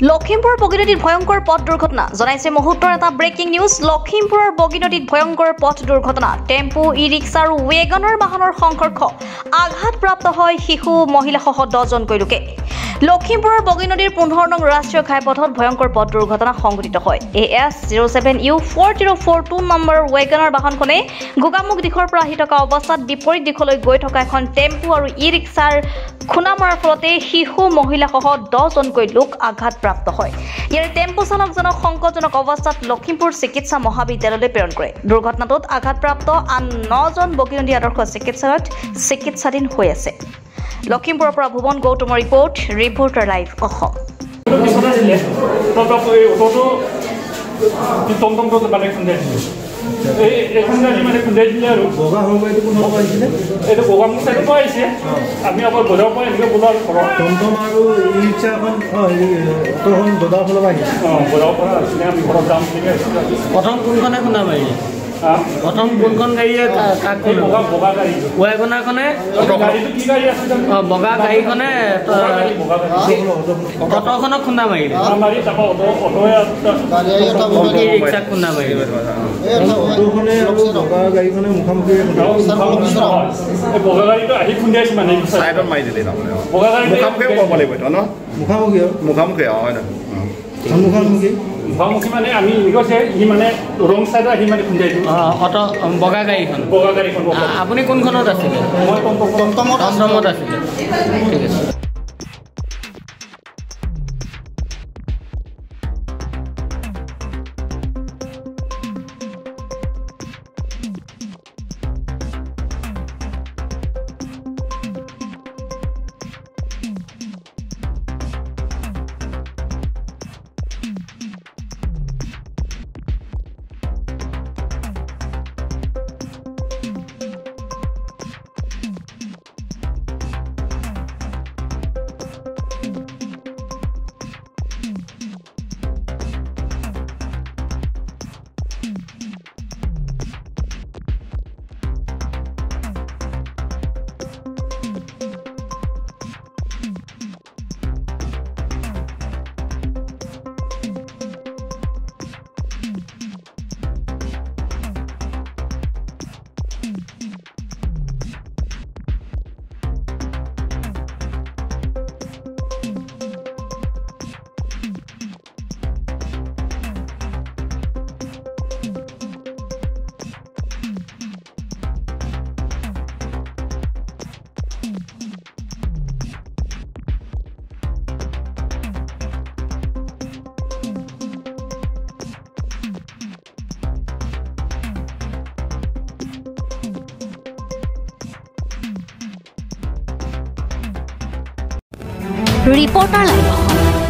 লখিমপুৰ বগীনদীত ভয়ংকৰ পথ দুৰ্ঘটনা জনাইছে মুহূৰ্তৰ এটা ব্ৰেকিং নিউজ। লখিমপুৰৰ বগীনদীত ভয়ংকৰ পথ দুৰ্ঘটনা টেম্পো ই ৰিক্সা আৰু ৱেগনৰ বাহনৰ সংঘৰ্ষ আঘাতপ্ৰাপ্ত হয় শিশু মহিলাসহ 10 জনকৈ লোকে। লখিমপুৰৰ বগীনদীৰ 15 নং ৰাষ্ট্ৰীয় ঘাইপথত ভয়ংকৰ পথ দুৰ্ঘটনা সংঘটিত হয়। AS 07U4042 নম্বৰৰ ৱেগনৰ বাহনখনে গোগামুখ দিশৰ পৰা আহি থকা অৱস্থাত বিপৰীত দিশলৈ গৈ থকা এখন টেম্পো আৰু ই ৰিক্সাৰ খুনা মৰাৰ ফলতে শিশু মহিলাসহ 10 জনকৈ লোক আঘাতপ্ৰাপ্ত হয়। ইয়াৰ টেম্পো চালকজনক সংকটজনক অৱস্থাত লখিমপুৰ চিকিৎসা মহাবিদ্যালয়লৈ প্ৰেৰণ কৰে। দুৰ্ঘটনাটোত আঘাতপ্ৰাপ্ত আন 9 জন বগীনদী আদৰ্শ চিকিৎসালয়ত চিকিৎসাধীন হৈ আছে। লখিমপুৰৰ পৰা ভুৱন গৌতমৰ ৰিপৰ্টাৰ লাইভ অসম। আমি আবার বজার পরে এনেকে বলার টমটম আর ই-রিক্সা এখন তখন বজার ফেলে পাই বজার পরে আসলে আমি ঘর যাম থেকে প্রথম কোনখনে খুন্দা মাৰিলে প্ৰথম কোনখন গাড়ীয়ে কাক বগা গাড়ী ওয়াগনাৰখনে গাড়ীটো কি গাড়ী আছে বগা গাড়ীখনে অটোখনক খুন্দা মাৰিলে মাৰি তাপা অটোয়ে ই ৰিক্সাক খুন্দা মাৰিলে অটোখনে বগা গাড়ীখনে মুখামুখি বগা গাড়ীটো আহি খুন্দিয়াইছে মানে সাইডত মাৰি দিলে তাৰমানে বগা গাড়ী মুখামুখি ক'ব লাগিব ন মুখামুখি হয় না মুখামুখি মানে আমি কৈছে ই মানে ৰং সাইডত আহি মানে খুন্দিয়াইছো অটো বগা গাড়ীখন আপুনি কোনখনত আছিলে মই টমটমত আছিলে ঠিক আছে। Reporter live Assam.